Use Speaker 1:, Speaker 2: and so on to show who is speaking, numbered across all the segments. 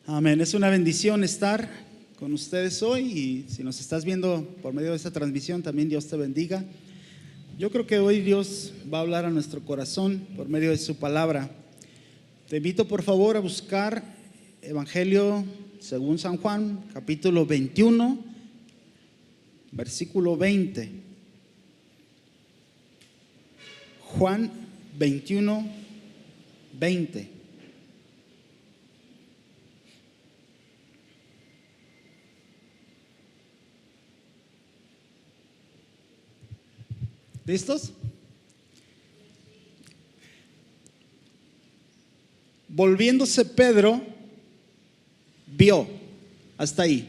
Speaker 1: Amén. Es una bendición estar con ustedes hoy, y si nos estás viendo por medio de esta transmisión, también Dios te bendiga. Yo creo que hoy Dios va a hablar a nuestro corazón por medio de su palabra. Te invito por favor a buscar Evangelio según San Juan, capítulo 21, versículo 20. Juan 21, 20. ¿Listos? Volviéndose Pedro, vio. Hasta ahí.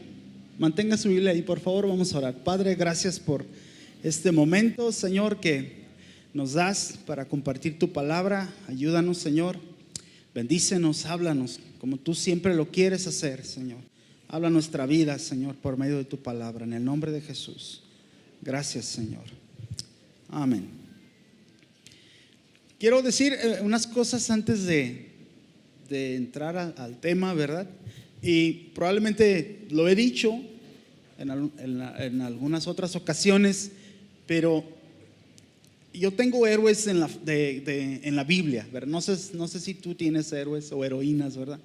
Speaker 1: Mantenga su Biblia ahí, por favor. Vamos a orar. Padre, gracias por este momento, Señor, que nos das para compartir tu palabra. Ayúdanos, Señor. Bendícenos, háblanos como tú siempre lo quieres hacer, Señor. Habla nuestra vida, Señor, por medio de tu palabra. En el nombre de Jesús. Gracias, Señor. Amén. Quiero decir unas cosas antes de entrar al tema, ¿verdad? Y probablemente lo he dicho en algunas otras ocasiones, pero yo tengo héroes en la Biblia, ¿verdad? No sé si tú tienes héroes o heroínas, ¿verdad?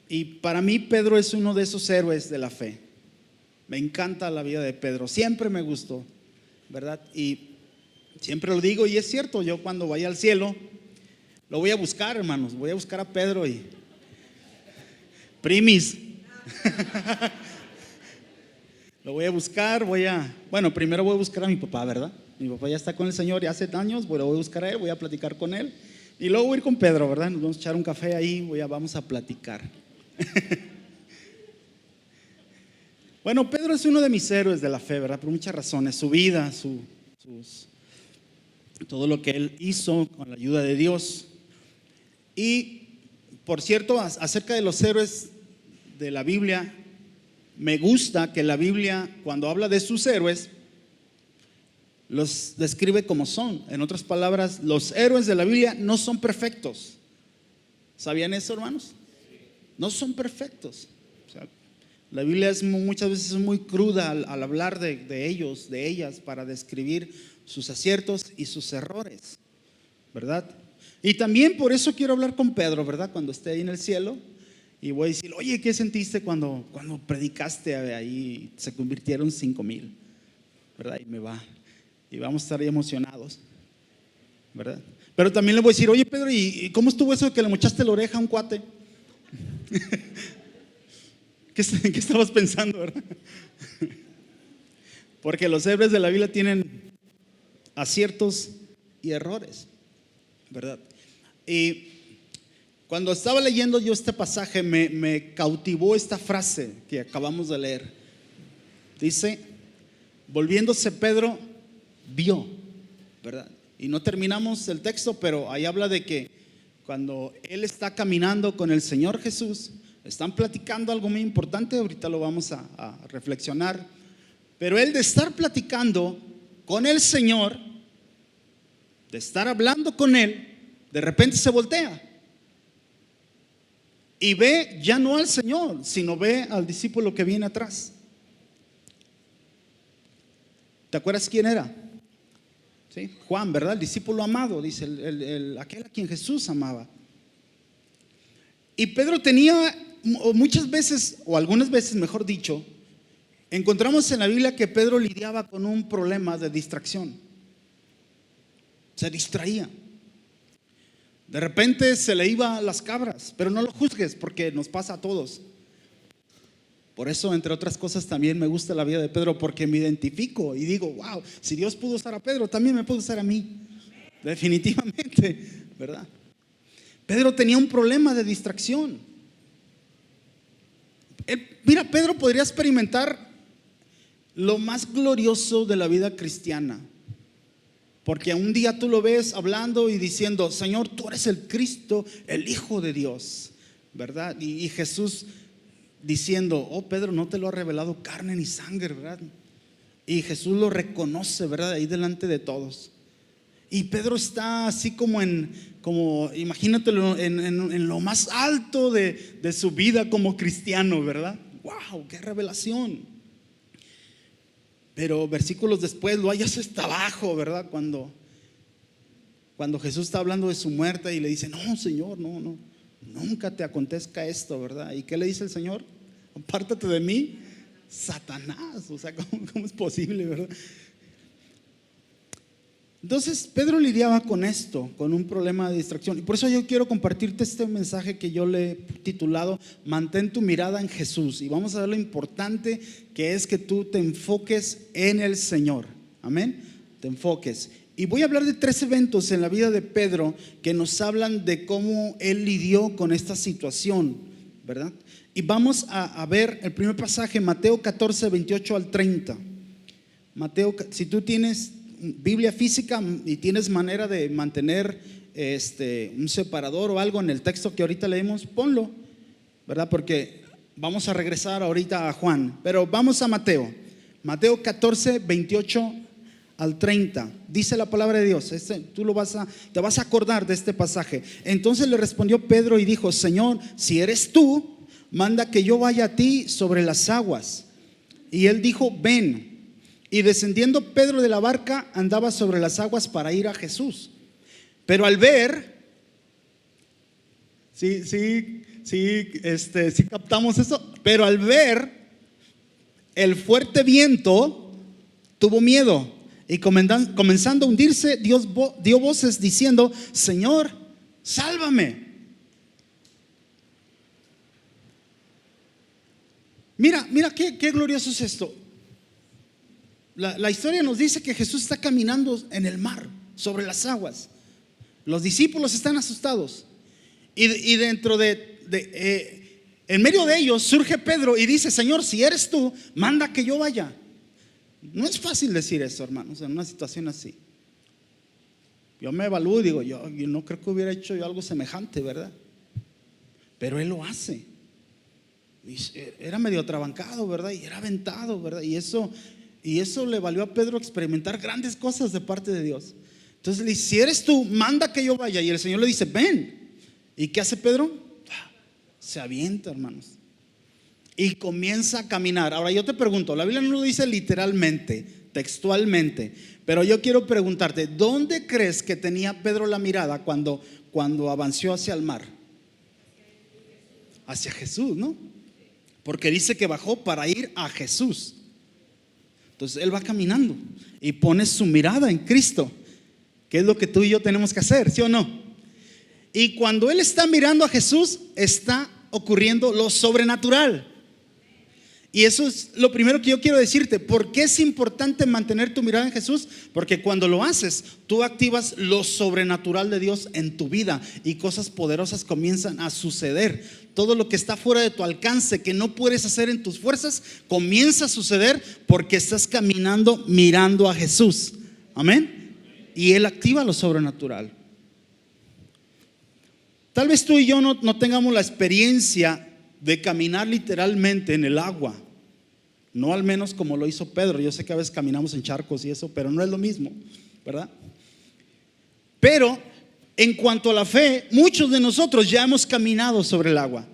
Speaker 1: Y para mí Pedro es uno de esos héroes de la fe. Me encanta la vida de Pedro, siempre me gustó, ¿verdad? Y siempre lo digo y es cierto, yo cuando vaya al cielo lo voy a buscar, hermanos, voy a buscar a Pedro y primis. Lo voy a buscar, bueno, primero voy a buscar a mi papá, ¿verdad? Mi papá ya está con el Señor ya hace años, lo voy a buscar a él, voy a platicar con él y luego voy a ir con Pedro, ¿verdad? Nos vamos a echar un café ahí, vamos a platicar. Bueno, Pedro es uno de mis héroes de la fe, ¿verdad? Por muchas razones, su vida, todo lo que él hizo con la ayuda de Dios. Y por cierto, acerca de los héroes de la Biblia, me gusta que la Biblia, cuando habla de sus héroes, los describe como son. En otras palabras, los héroes de la Biblia no son perfectos. ¿Sabían eso, hermanos? No son perfectos. O sea, la Biblia muchas veces es muy cruda al hablar de ellos, de ellas, para describir sus aciertos y sus errores, ¿verdad? Y también por eso quiero hablar con Pedro, ¿verdad? Cuando esté ahí en el cielo y voy a decir, oye, ¿qué sentiste cuando predicaste ahí? Se convirtieron 5,000, ¿verdad? Y vamos a estar ahí emocionados, ¿verdad? Pero también le voy a decir, oye, Pedro, ¿y cómo estuvo eso de que le mochaste la oreja a un cuate? ¿Qué estabas pensando, verdad? Porque los héroes de la Biblia tienen aciertos y errores, ¿verdad? Y cuando estaba leyendo yo este pasaje me cautivó esta frase que acabamos de leer. Dice, volviéndose Pedro, vio, ¿verdad? Y no terminamos el texto, pero ahí habla de que cuando él está caminando con el Señor Jesús, están platicando algo muy importante, ahorita lo vamos a reflexionar, pero él de estar platicando con el Señor, de estar hablando con él, de repente se voltea y ve ya no al Señor, sino ve al discípulo que viene atrás. ¿Te acuerdas quién era? ¿Sí? Juan, ¿verdad? El discípulo amado, dice aquel a quien Jesús amaba. Y Pedro tenía muchas veces, o algunas veces mejor dicho, encontramos en la Biblia que Pedro lidiaba con un problema de distracción. Se distraía. De repente se le iba a las cabras, pero no lo juzgues porque nos pasa a todos. Por eso, entre otras cosas, también me gusta la vida de Pedro, porque me identifico y digo, wow, si Dios pudo usar a Pedro, también me pudo usar a mí. Definitivamente, ¿verdad? Pedro tenía un problema de distracción. Mira, Pedro podría experimentar lo más glorioso de la vida cristiana, porque un día tú lo ves hablando y diciendo, Señor, tú eres el Cristo, el Hijo de Dios, ¿verdad? Y Jesús diciendo, oh Pedro, no te lo ha revelado carne ni sangre, ¿verdad? Y Jesús lo reconoce, ¿verdad? Ahí delante de todos. Y Pedro está así como imagínatelo en lo más alto de su vida como cristiano, ¿verdad? ¡Wow! ¡Qué revelación! Pero versículos después lo hallas hasta abajo, ¿verdad? Cuando Jesús está hablando de su muerte y le dice: no, Señor, no, nunca te acontezca esto, ¿verdad? ¿Y qué le dice el Señor? Apártate de mí, Satanás. O sea, ¿cómo es posible, verdad? Entonces Pedro lidiaba con esto, con un problema de distracción. Y por eso yo quiero compartirte este mensaje que yo le he titulado Mantén tu mirada en Jesús. Y vamos a ver lo importante que es que tú te enfoques en el Señor. Amén. Te enfoques. Y voy a hablar de 3 eventos en la vida de Pedro que nos hablan de cómo él lidió con esta situación, ¿verdad? Y vamos a ver el primer pasaje, Mateo 14, 28 al 30. Mateo, si tú tienes Biblia física y tienes manera de mantener un separador o algo en el texto que ahorita leemos, ponlo, ¿verdad? Porque vamos a regresar ahorita a Juan, pero vamos a Mateo 14, 28 al 30. Dice la palabra de Dios. Tú te vas a acordar de este pasaje. Entonces le respondió Pedro y dijo: Señor, si eres tú, manda que yo vaya a ti sobre las aguas. Y él dijo: ven. Y descendiendo Pedro de la barca, andaba sobre las aguas para ir a Jesús. Pero al ver, sí captamos eso. Pero al ver el fuerte viento, tuvo miedo. Y comenzando a hundirse, dio voces diciendo: Señor, sálvame. Mira qué glorioso es esto. La historia nos dice que Jesús está caminando en el mar, sobre las aguas. Los discípulos están asustados. Y dentro en medio de ellos surge Pedro y dice: Señor, si eres tú, manda que yo vaya. No es fácil decir eso, hermanos, en una situación así. Yo me evalúo y digo: yo no creo que hubiera hecho yo algo semejante, ¿verdad? Pero él lo hace. Y era medio atrabancado, ¿verdad? Y era aventado, ¿verdad? Y eso le valió a Pedro experimentar grandes cosas de parte de Dios. Entonces le dice: si eres tú, manda que yo vaya. Y el Señor le dice: ven. ¿Y qué hace Pedro? Se avienta, hermanos, y comienza a caminar. Ahora yo te pregunto, la Biblia no lo dice literalmente, textualmente, pero yo quiero preguntarte: ¿dónde crees que tenía Pedro la mirada cuando avanzó hacia el mar? Hacia Jesús, ¿no? Porque dice que bajó para ir a Jesús. Entonces él va caminando y pone su mirada en Cristo, que es lo que tú y yo tenemos que hacer, ¿sí o no? Y cuando él está mirando a Jesús, está ocurriendo lo sobrenatural. Y eso es lo primero que yo quiero decirte. ¿Por qué es importante mantener tu mirada en Jesús? Porque cuando lo haces, tú activas lo sobrenatural de Dios en tu vida y cosas poderosas comienzan a suceder. Todo lo que está fuera de tu alcance, que no puedes hacer en tus fuerzas, comienza a suceder porque estás caminando mirando a Jesús. Amén. Y Él activa lo sobrenatural. Tal vez tú y yo no tengamos la experiencia de caminar literalmente en el agua, no al menos como lo hizo Pedro. Yo sé que a veces caminamos en charcos y eso, pero no es lo mismo, ¿verdad? Pero en cuanto a la fe, muchos de nosotros ya hemos caminado sobre el agua.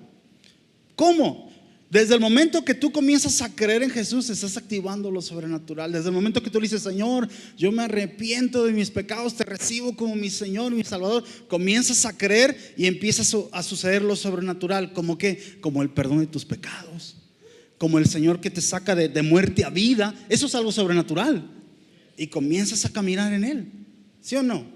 Speaker 1: ¿Cómo? Desde el momento que tú comienzas a creer en Jesús, estás activando lo sobrenatural. Desde el momento que tú le dices: Señor, yo me arrepiento de mis pecados, te recibo como mi Señor, mi Salvador, comienzas a creer y empiezas a suceder lo sobrenatural. ¿Cómo qué? Como el perdón de tus pecados, como el Señor que te saca de muerte a vida. Eso es algo sobrenatural. Y comienzas a caminar en Él, ¿sí o no?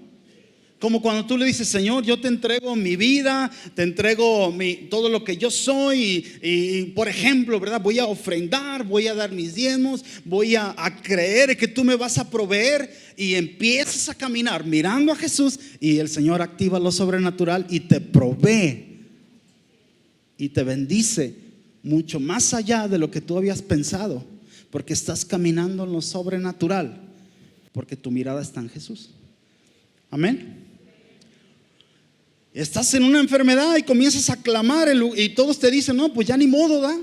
Speaker 1: Como cuando tú le dices: Señor, yo te entrego mi vida, te entrego todo lo que yo soy y por ejemplo, ¿verdad? Voy a ofrendar, voy a dar mis diezmos, voy a creer que tú me vas a proveer. Y empiezas a caminar mirando a Jesús y el Señor activa lo sobrenatural y te provee y te bendice mucho más allá de lo que tú habías pensado, porque estás caminando en lo sobrenatural, porque tu mirada está en Jesús. Amén. Estás en una enfermedad y comienzas a clamar y todos te dicen: no, pues ya ni modo, ¿da?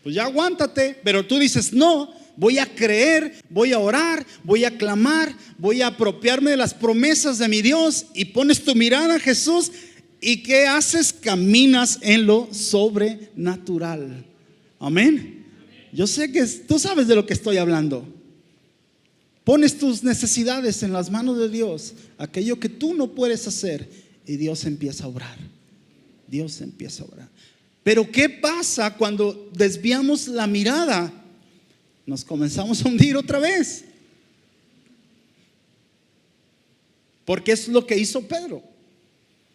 Speaker 1: Pues ya aguántate. Pero tú dices: no, voy a creer, voy a orar, voy a clamar, voy a apropiarme de las promesas de mi Dios. Y pones tu mirada a Jesús. ¿Y qué haces? Caminas en lo sobrenatural. Amén. Yo sé que tú sabes de lo que estoy hablando. Pones tus necesidades en las manos de Dios, aquello que tú no puedes hacer, y Dios empieza a obrar. Dios empieza a obrar. Pero ¿qué pasa cuando desviamos la mirada? Nos comenzamos a hundir otra vez. Porque es lo que hizo Pedro.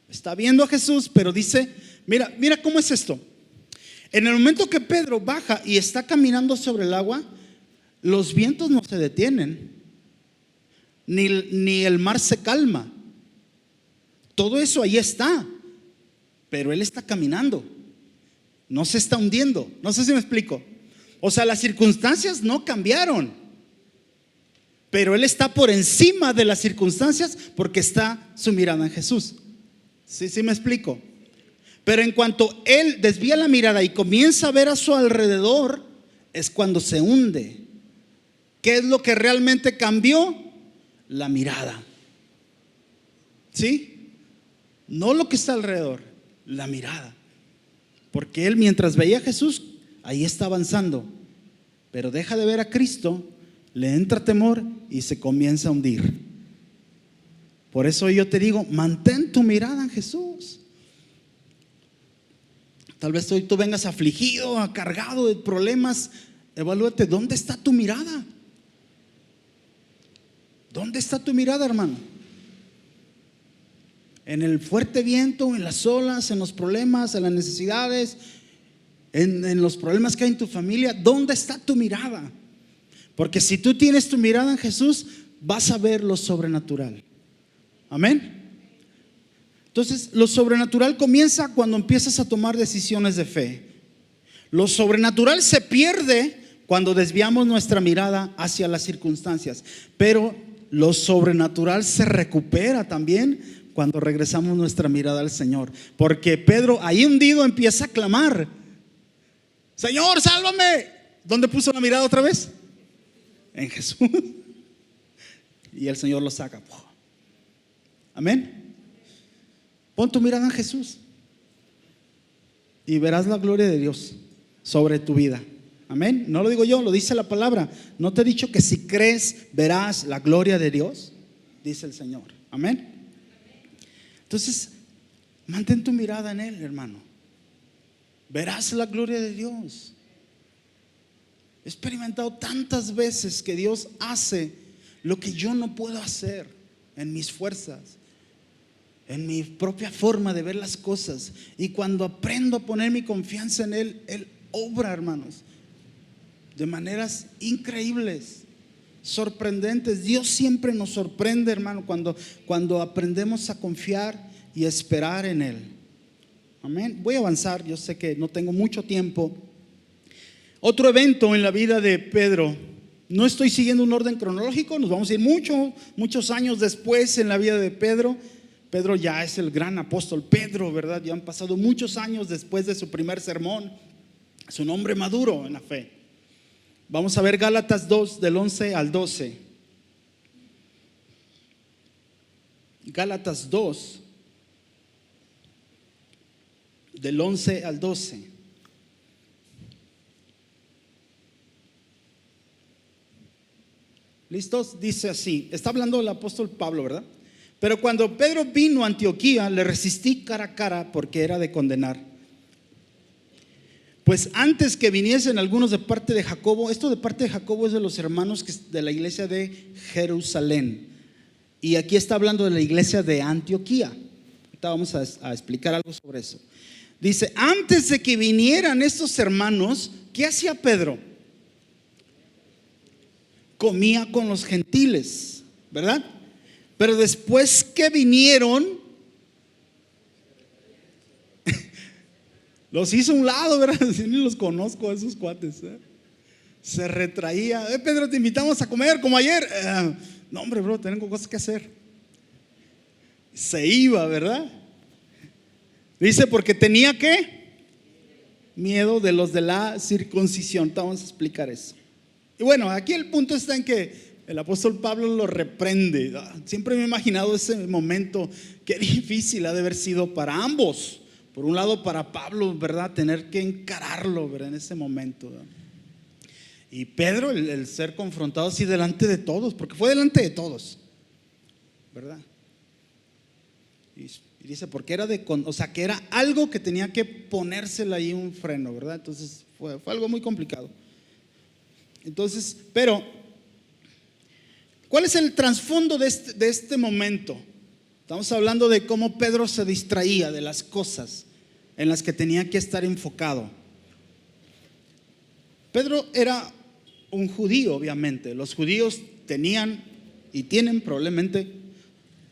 Speaker 1: Está viendo a Jesús, pero dice, mira cómo es esto. En el momento que Pedro baja y está caminando sobre el agua, los vientos no se detienen, ni el mar se calma. Todo eso ahí está, pero él está caminando, no se está hundiendo. No sé si me explico. O sea, las circunstancias no cambiaron, pero él está por encima de las circunstancias porque está su mirada en Jesús. Sí me explico. Pero en cuanto él desvía la mirada y comienza a ver a su alrededor, es cuando se hunde. ¿Qué es lo que realmente cambió? La mirada. ¿Sí? No lo que está alrededor, la mirada. Porque él, mientras veía a Jesús, ahí está avanzando, pero deja de ver a Cristo, le entra temor y se comienza a hundir. Por eso yo te digo, mantén tu mirada en Jesús. Tal vez hoy tú vengas afligido, cargado de problemas. Evalúate, ¿dónde está tu mirada? ¿Dónde está tu mirada, hermano? En el fuerte viento, en las olas, en los problemas, en las necesidades, en los problemas que hay en tu familia. ¿Dónde está tu mirada? Porque si tú tienes tu mirada en Jesús, vas a ver lo sobrenatural. Amén. Entonces, lo sobrenatural comienza cuando empiezas a tomar decisiones de fe. Lo sobrenatural se pierde cuando desviamos nuestra mirada hacia las circunstancias, pero lo sobrenatural se recupera también cuando regresamos nuestra mirada al Señor. Porque Pedro, ahí hundido, empieza a clamar: Señor, sálvame. ¿Dónde puso la mirada otra vez? En Jesús. Y el Señor lo saca. Amén. Pon tu mirada en Jesús y verás la gloria de Dios sobre tu vida. Amén. No lo digo yo, lo dice la palabra. ¿No te he dicho que si crees verás la gloria de Dios? Dice el Señor. Amén. Entonces, mantén tu mirada en Él, hermano. Verás la gloria de Dios. He experimentado tantas veces que Dios hace lo que yo no puedo hacer en mis fuerzas, en mi propia forma de ver las cosas. Y cuando aprendo a poner mi confianza en Él, Él obra, hermanos, de maneras increíbles, sorprendentes. Dios siempre nos sorprende, hermano, cuando aprendemos a confiar y a esperar en Él. Amén. Voy a avanzar, yo sé que no tengo mucho tiempo. Otro evento en la vida de Pedro. No estoy siguiendo un orden cronológico, nos vamos a ir muchos años después en la vida de Pedro. Pedro ya es el gran apóstol Pedro, ¿verdad? Ya han pasado muchos años después de su primer sermón. Es un hombre maduro en la fe. Vamos a ver Gálatas 2 del 11 al 12. Gálatas 2 del 11 al 12. ¿Listos? Dice así. Está hablando el apóstol Pablo, ¿verdad? Pero cuando Pedro vino a Antioquía, le resistí cara a cara porque era de condenar. Pues antes que viniesen algunos de parte de Jacobo, esto de parte de Jacobo es de los hermanos de la iglesia de Jerusalén. Y aquí está hablando de la iglesia de Antioquía. Ahorita vamos a explicar algo sobre eso. Dice, antes de que vinieran estos hermanos, ¿qué hacía Pedro? Comía con los gentiles, ¿verdad? Pero después que vinieron, los hizo a un lado, ¿verdad? Ni los conozco a esos cuates, ¿eh? Se retraía. Pedro, te invitamos a comer como ayer. No, hombre, bro, tengo cosas que hacer. Se iba, ¿verdad? Dice, porque tenía ¿qué? Miedo de los de la circuncisión. Vamos a explicar eso. Y bueno, aquí el punto está en que el apóstol Pablo lo reprende. Siempre me he imaginado ese momento, qué difícil ha de haber sido para ambos. Por un lado para Pablo, ¿verdad? Tener que encararlo, ¿verdad? En ese momento, ¿verdad? Y Pedro, el ser confrontado así delante de todos, porque fue delante de todos, ¿verdad? Y dice, porque era que era algo que tenía que ponérsele ahí un freno, ¿verdad? Entonces fue algo muy complicado. Entonces, pero ¿cuál es el trasfondo de este momento? Estamos hablando de cómo Pedro se distraía de las cosas en las que tenía que estar enfocado. Pedro era un judío, obviamente. Los judíos tenían y tienen probablemente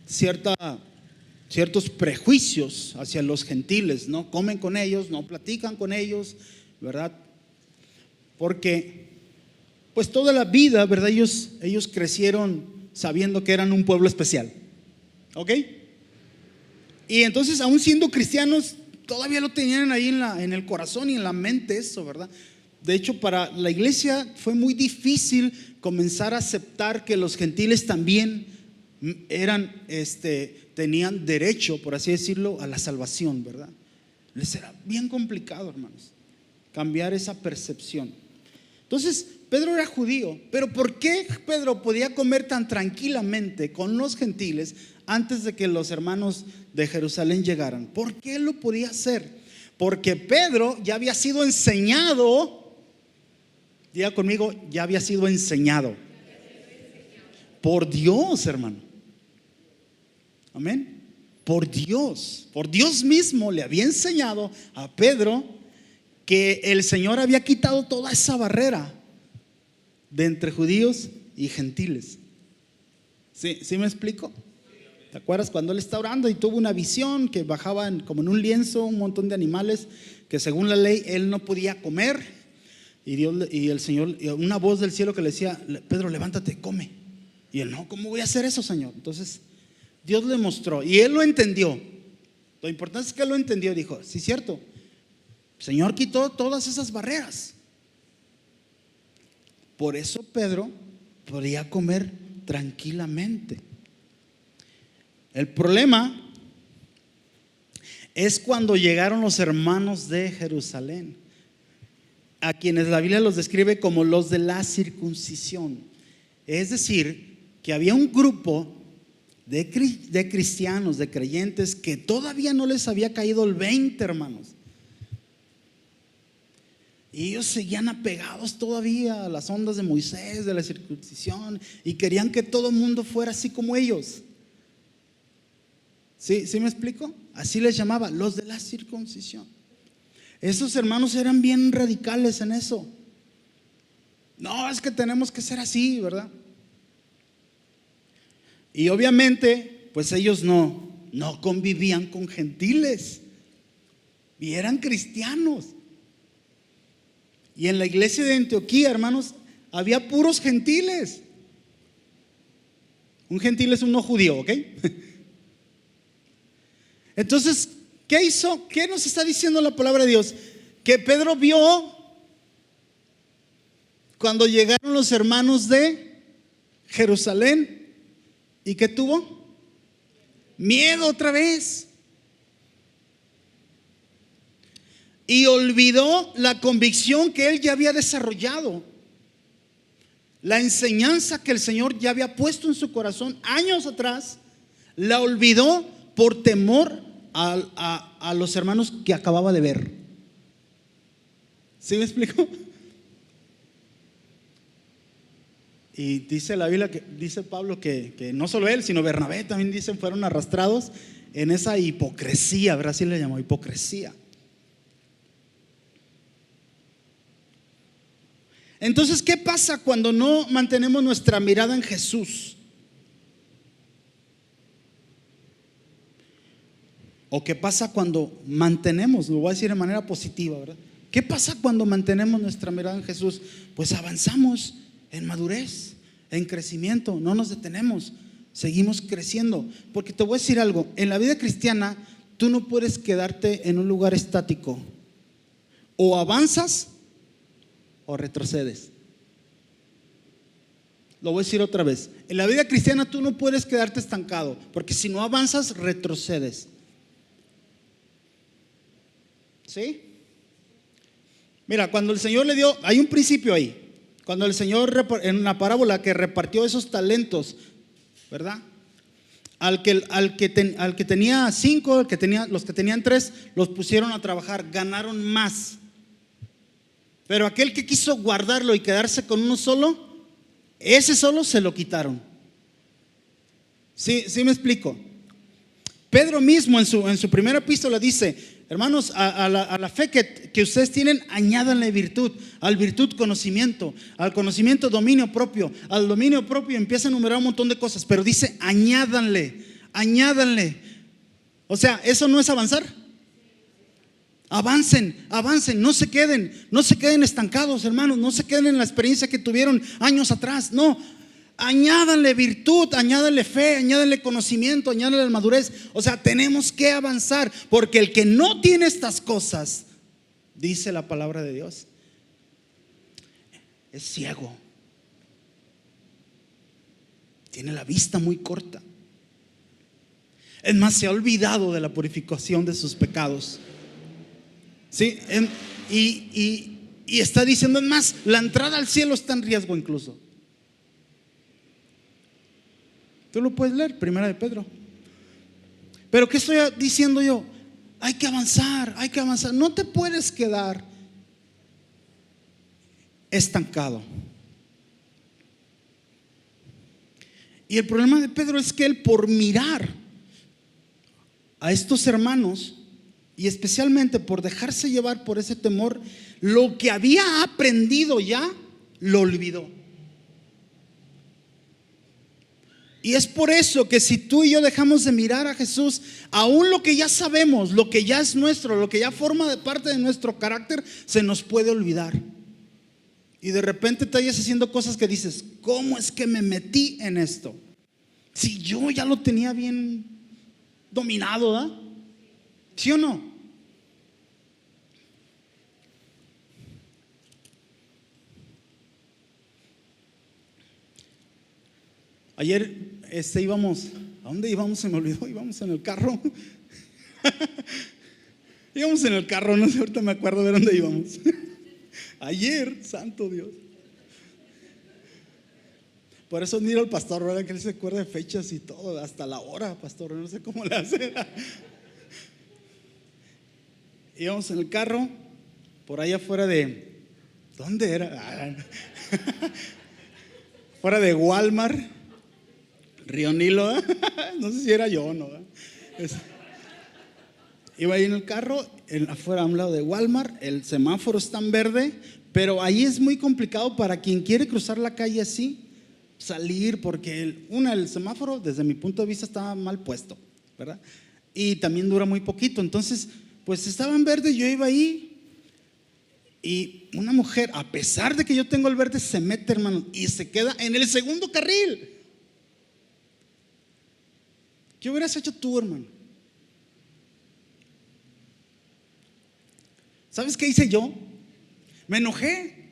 Speaker 1: ciertos prejuicios hacia los gentiles. No comen con ellos, no platican con ellos, ¿verdad? Porque pues toda la vida, ¿verdad? Ellos crecieron sabiendo que eran un pueblo especial, ¿ok? Y entonces, aún siendo cristianos, todavía lo tenían ahí en el corazón y en la mente eso, ¿verdad? De hecho, para la iglesia fue muy difícil comenzar a aceptar que los gentiles también tenían derecho, por así decirlo, a la salvación, ¿verdad? Les era bien complicado, hermanos, cambiar esa percepción. Entonces, Pedro era judío, pero ¿por qué Pedro podía comer tan tranquilamente con los gentiles antes de que los hermanos de Jerusalén llegaran? ¿Por qué lo podía hacer? Porque Pedro ya había sido enseñado, diga conmigo, ya había sido enseñado por Dios, hermano. Amén. Por Dios mismo le había enseñado a Pedro que el Señor había quitado toda esa barrera de entre judíos y gentiles. ¿Sí me explico? ¿Te acuerdas cuando él está orando y tuvo una visión que bajaban como en un lienzo un montón de animales que según la ley él no podía comer? Y el Señor, una voz del cielo que le decía: Pedro, levántate, come. Y él: no, ¿cómo voy a hacer eso, Señor? Entonces Dios le mostró y él lo entendió. Lo importante es que él lo entendió. Dijo: sí, cierto, el Señor quitó todas esas barreras. Por eso Pedro podía comer tranquilamente. El problema es cuando llegaron los hermanos de Jerusalén, a quienes la Biblia los describe como los de la circuncisión. Es decir, que había un grupo de cristianos, de creyentes, que todavía no les había caído el 20, hermanos. Y ellos seguían apegados todavía a las ondas de Moisés, de la circuncisión, y querían que todo el mundo fuera así como ellos. ¿Sí me explico? Así les llamaba, los de la circuncisión. Esos hermanos eran bien radicales en eso. No, es que tenemos que ser así, ¿verdad? Y obviamente, pues ellos no convivían con gentiles y eran cristianos. Y en la iglesia de Antioquía, hermanos, había puros gentiles. Un gentil es un no judío, ¿ok? Entonces, ¿qué hizo? ¿Qué nos está diciendo la palabra de Dios? Que Pedro vio cuando llegaron los hermanos de Jerusalén. ¿Y qué tuvo? Miedo otra vez. Y olvidó la convicción que él ya había desarrollado, la enseñanza que el Señor ya había puesto en su corazón años atrás. La olvidó por temor a los hermanos que acababa de ver. ¿Sí me explico? Y dice la Biblia, dice Pablo que no solo él, sino Bernabé también, dicen, fueron arrastrados en esa hipocresía, ¿verdad? Así le llamó, hipocresía. Entonces, ¿qué pasa cuando no mantenemos nuestra mirada en Jesús? ¿O qué pasa cuando mantenemos, lo voy a decir de manera positiva, ¿verdad? ¿Qué pasa cuando mantenemos nuestra mirada en Jesús? Pues avanzamos en madurez, en crecimiento, no nos detenemos, seguimos creciendo. Porque te voy a decir algo, en la vida cristiana tú no puedes quedarte en un lugar estático. O avanzas o retrocedes. Lo voy a decir otra vez. En la vida cristiana tú no puedes quedarte estancado, porque si no avanzas, retrocedes. ¿Sí? Mira, cuando el Señor le dio, hay un principio ahí. Cuando el Señor en una parábola que repartió esos talentos, ¿verdad? Al que tenía 5, los que tenían 3, los pusieron a trabajar, ganaron más. Pero aquel que quiso guardarlo y quedarse con uno solo, ese solo se lo quitaron. ¿Sí me explico? Pedro mismo en su primera epístola dice: hermanos, a la fe que ustedes tienen, añádanle virtud, al virtud conocimiento, al conocimiento dominio propio, al dominio propio empieza a enumerar un montón de cosas, pero dice añádanle. O sea, ¿eso no es avanzar? Avancen, no se queden estancados, hermanos, no se queden en la experiencia que tuvieron años atrás, no. Añádanle virtud, añádanle fe, añádanle conocimiento, añádanle madurez. O sea, tenemos que avanzar, porque el que no tiene estas cosas, dice la palabra de Dios, es ciego, tiene la vista muy corta. Es más, se ha olvidado de la purificación de sus pecados. ¿Sí? Y está diciendo, es más, la entrada al cielo está en riesgo incluso. Tú lo puedes leer, Primera de Pedro. Pero ¿qué estoy diciendo yo? Hay que avanzar. No te puedes quedar estancado. Y el problema de Pedro es que él, por mirar a estos hermanos, y especialmente por dejarse llevar por ese temor, lo que había aprendido ya lo olvidó. Y es por eso que si tú y yo dejamos de mirar a Jesús, aún lo que ya sabemos, lo que ya es nuestro, lo que ya forma de parte de nuestro carácter, se nos puede olvidar. Y de repente te hallas haciendo cosas que dices, ¿cómo es que me metí en esto? Si yo ya lo tenía bien dominado, ¿verdad? ¿Sí o no? Ayer íbamos, ¿a dónde íbamos? Se me olvidó, íbamos en el carro. Íbamos en el carro, no sé, ahorita me acuerdo de dónde íbamos. Ayer, santo Dios. Por eso admiro al pastor, ¿verdad? Que él se acuerda de fechas y todo, hasta la hora, pastor, no sé cómo le hace. Íbamos en el carro, por allá afuera de, ¿dónde era? Fuera de Walmart, Río Nilo, ¿eh? No sé si era yo o no. Iba ahí en el carro, afuera a un lado de Walmart, el semáforo está en verde, pero ahí es muy complicado para quien quiere cruzar la calle así, salir, porque el semáforo desde mi punto de vista estaba mal puesto, ¿verdad? Y también dura muy poquito, entonces pues estaba en verde, yo iba ahí y una mujer, a pesar de que yo tengo el verde, se mete, hermano, y se queda en el segundo carril. ¿Qué hubieras hecho tú, hermano? ¿Sabes qué hice yo? Me enojé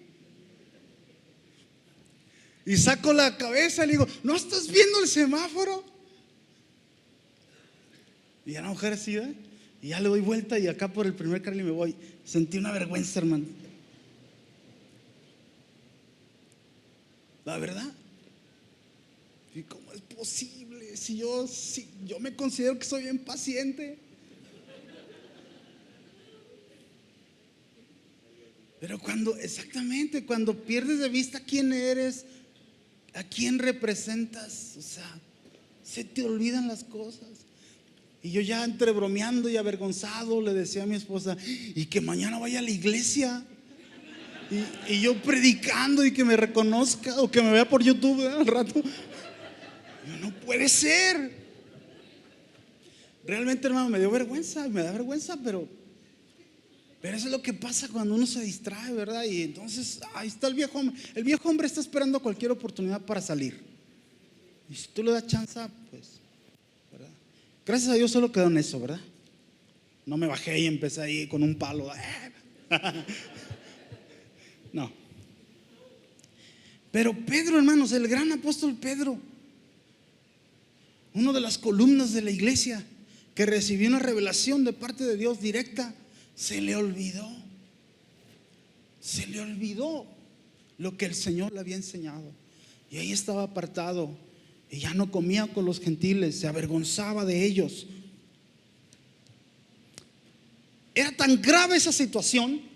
Speaker 1: y saco la cabeza y le digo, ¿no estás viendo el semáforo? Y a la mujer así, ¿eh? Y ya le doy vuelta y acá por el primer carril me voy. Sentí una vergüenza, hermano. La verdad. ¿Y cómo es posible? Si yo me considero que soy bien paciente. Pero cuando pierdes de vista quién eres, a quién representas, o sea, se te olvidan las cosas. Y yo ya entre bromeando y avergonzado le decía a mi esposa, y que mañana vaya a la iglesia. Y yo predicando y que me reconozca o que me vea por YouTube, ¿verdad? Al rato. No puede ser. Realmente, hermano, me da vergüenza, pero eso es lo que pasa cuando uno se distrae, ¿verdad? Y entonces ahí está el viejo hombre. El viejo hombre está esperando cualquier oportunidad para salir. Y si tú le das chance, pues, ¿verdad? Gracias a Dios solo quedó en eso, ¿verdad? No me bajé y empecé ahí con un palo. No. Pero Pedro, hermanos, el gran apóstol Pedro, uno de las columnas de la iglesia, que recibió una revelación de parte de Dios directa, se le olvidó lo que el Señor le había enseñado. Y ahí estaba apartado y ya no comía con los gentiles, se avergonzaba de ellos. Era tan grave esa situación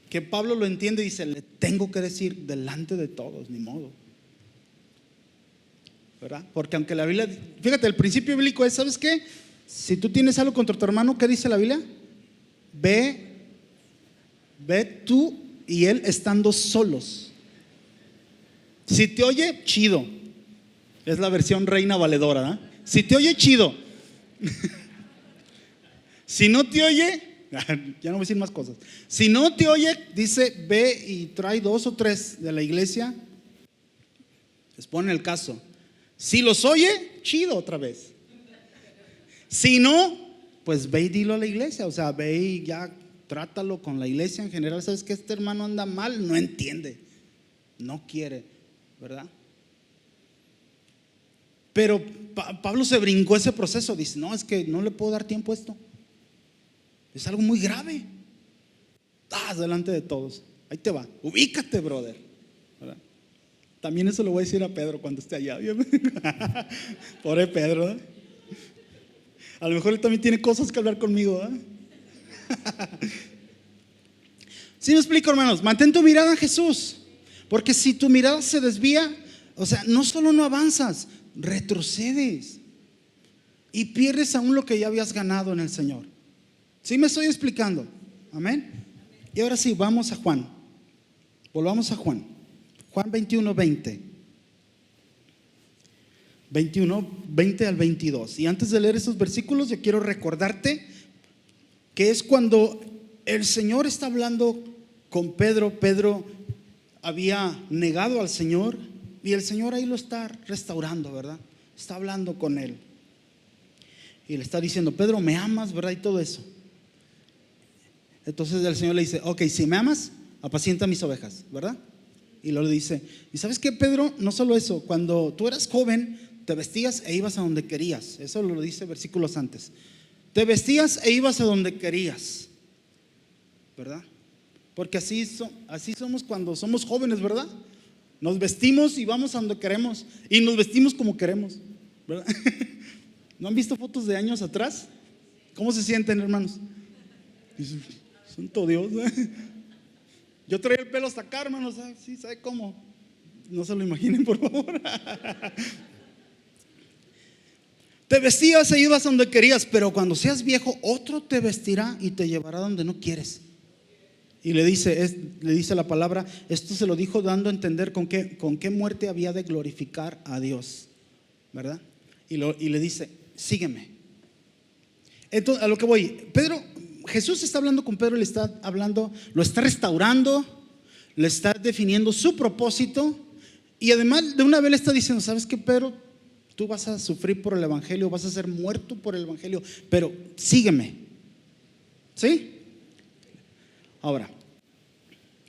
Speaker 1: que Pablo lo entiende y dice: le tengo que decir delante de todos, ni modo, ¿verdad? Porque aunque la Biblia, fíjate, el principio bíblico es: ¿sabes qué? Si tú tienes algo contra tu hermano, ¿qué dice la Biblia? Ve tú y él estando solos. Si te oye, chido. Es la versión Reina Valedora, ¿eh? Si te oye, chido. Si no te oye, ya no voy a decir más cosas. Si no te oye, dice: ve y trae 2 o 3 de la iglesia. Les pone el caso. Si los oye, chido otra vez. Si no, pues ve y dilo a la iglesia. O sea, ve y ya trátalo con la iglesia en general. Sabes que este hermano anda mal, no entiende, no quiere, ¿verdad? Pero Pablo se brincó ese proceso. Dice: no, es que no le puedo dar tiempo a esto. Es algo muy grave. Delante de todos. Ahí te va, ubícate, brother, ¿verdad? También eso lo voy a decir a Pedro cuando esté allá. Pobre Pedro, ¿eh? A lo mejor él también tiene cosas que hablar conmigo, ¿eh? ¿Sí me explico, hermanos? Mantén tu mirada en Jesús, porque si tu mirada se desvía, o sea, no solo no avanzas, retrocedes y pierdes aún lo que ya habías ganado en el Señor. ¿Sí me estoy explicando? Amén. Y ahora sí, vamos a Juan. Volvamos a Juan. Juan 21:20. 21:20 al 22. Y antes de leer esos versículos, yo quiero recordarte que es cuando el Señor está hablando con Pedro. Pedro había negado al Señor y el Señor ahí lo está restaurando, ¿verdad? Está hablando con él y le está diciendo: Pedro, ¿me amas, verdad? Y todo eso. Entonces el Señor le dice: ok, si me amas, apacienta mis ovejas, ¿verdad? Y luego le dice: ¿y sabes qué, Pedro? No solo eso, cuando tú eras joven, te vestías e ibas a donde querías. Eso lo dice versículos antes. Te vestías e ibas a donde querías, ¿verdad? Porque así somos cuando somos jóvenes, ¿verdad? Nos vestimos y vamos a donde queremos, y nos vestimos como queremos, ¿verdad? ¿No han visto fotos de años atrás? ¿Cómo se sienten, hermanos? Santo Dios, ¿eh? Yo traía el pelo hasta acá, hermanos. Sí, ¿sabe cómo? No se lo imaginen, por favor. Te vestías e ibas a donde querías, pero cuando seas viejo, otro te vestirá y te llevará donde no quieres. Y le dice la palabra, esto se lo dijo dando a entender con qué muerte había de glorificar a Dios, ¿verdad? Y le dice: sígueme. Entonces, a lo que voy, Jesús está hablando con Pedro, le está hablando, lo está restaurando, le está definiendo su propósito, y además de una vez le está diciendo: ¿sabes qué, Pedro? Tú vas a sufrir por el evangelio, vas a ser muerto por el evangelio, pero sígueme. ¿Sí? Ahora,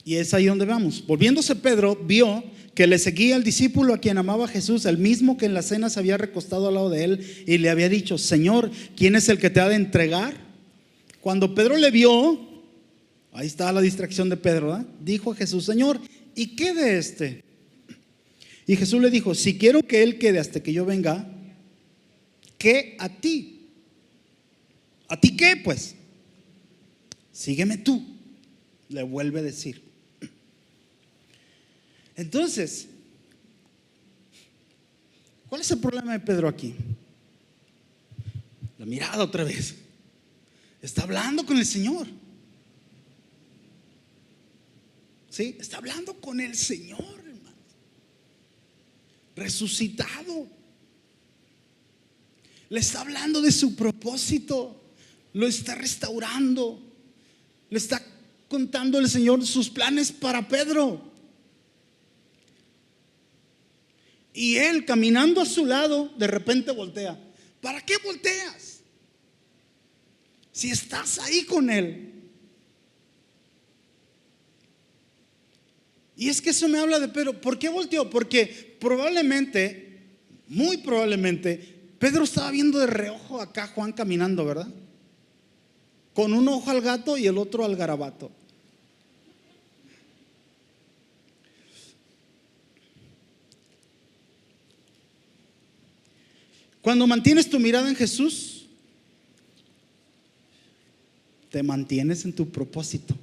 Speaker 1: y es ahí donde vamos. Volviéndose Pedro, vio que le seguía el discípulo a quien amaba Jesús, el mismo que en la cena se había recostado al lado de él y le había dicho: Señor, ¿quién es el que te ha de entregar? Cuando Pedro le vio, ahí está la distracción de Pedro, ¿eh? Dijo a Jesús: Señor, ¿y qué de este? Y Jesús le dijo: si quiero que él quede hasta que yo venga, ¿qué a ti? ¿A ti qué, pues? Sígueme tú, le vuelve a decir. Entonces, ¿cuál es el problema de Pedro aquí? La mirada otra vez. Está hablando con el Señor. ¿Sí? Está hablando con el Señor, hermanos. Resucitado. Le está hablando de su propósito. Lo está restaurando. Le está contando el Señor sus planes para Pedro. Y él, caminando a su lado, de repente voltea. ¿Para qué volteas? Si estás ahí con él. Y es que eso me habla de Pedro. ¿Por qué volteó? Porque probablemente, muy probablemente, Pedro estaba viendo de reojo acá a Juan caminando, ¿verdad? Con un ojo al gato y el otro al garabato. Cuando mantienes tu mirada en Jesús, te mantienes en tu propósito.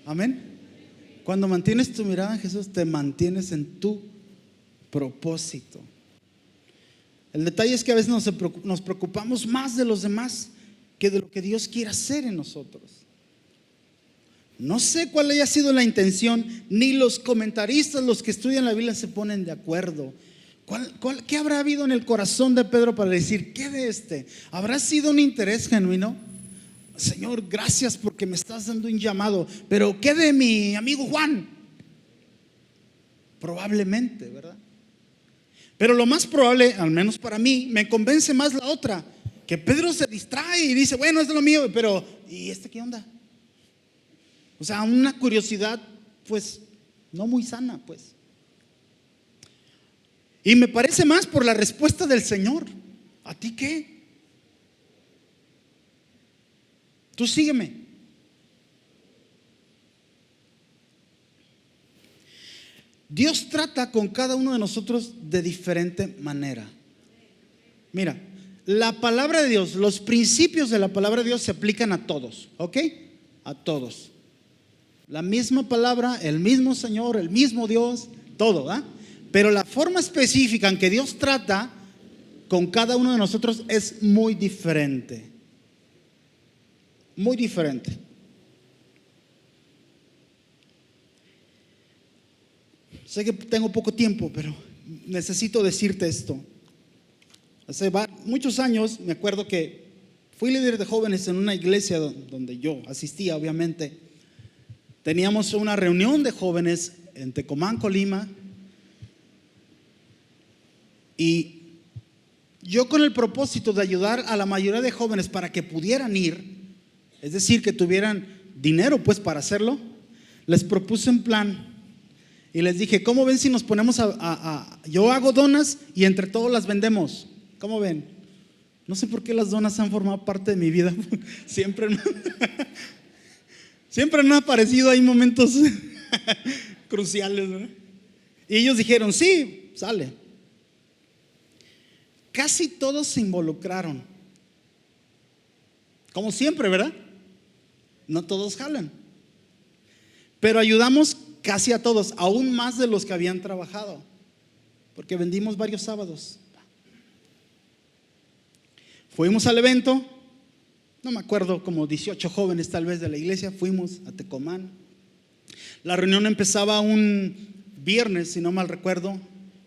Speaker 1: Amén. Cuando mantienes tu mirada en Jesús, te mantienes en tu propósito. El detalle es que a veces nos preocupamos más de los demás que de lo que Dios quiere hacer en nosotros. No sé cuál haya sido la intención, ni los comentaristas, los que estudian la Biblia, se ponen de acuerdo. ¿Qué habrá habido en el corazón de Pedro para decir, qué de este? ¿Habrá sido un interés genuino? Señor, gracias porque me estás dando un llamado, pero ¿qué de mi amigo Juan? Probablemente, ¿verdad? Pero lo más probable, al menos para mí, me convence más la otra, que Pedro se distrae y dice, bueno, es de lo mío, pero ¿y este qué onda? O sea, una curiosidad, pues, no muy sana, pues. Y me parece más por la respuesta del Señor. ¿A ti qué? Tú sígueme. Dios trata con cada uno de nosotros de diferente manera. Mira, la palabra de Dios, los principios de la palabra de Dios se aplican a todos, ¿ok? A todos. La misma palabra, el mismo Señor, el mismo Dios, todo, ¿verdad? Pero la forma específica en que Dios trata con cada uno de nosotros es muy diferente. Muy diferente. Sé que tengo poco tiempo, pero necesito decirte esto. Hace muchos años me acuerdo que fui líder de jóvenes en una iglesia donde yo asistía, obviamente. Teníamos una reunión de jóvenes en Tecomán, Colima. Y yo, con el propósito de ayudar a la mayoría de jóvenes para que pudieran ir, es decir, que tuvieran dinero pues para hacerlo, les propuse un plan y les dije, ¿cómo ven si nos ponemos yo hago donas y entre todos las vendemos? ¿Cómo ven? No sé por qué las donas han formado parte de mi vida. Siempre han aparecido ahí momentos cruciales, ¿verdad? Y ellos dijeron, sí, sale. Casi todos se involucraron. Como siempre, ¿verdad? No todos jalan. Pero ayudamos casi a todos, aún más de los que habían trabajado, porque vendimos varios sábados. Fuimos al evento, no me acuerdo, como 18 jóvenes tal vez de la iglesia, fuimos a Tecomán. La reunión empezaba un viernes, si no mal recuerdo,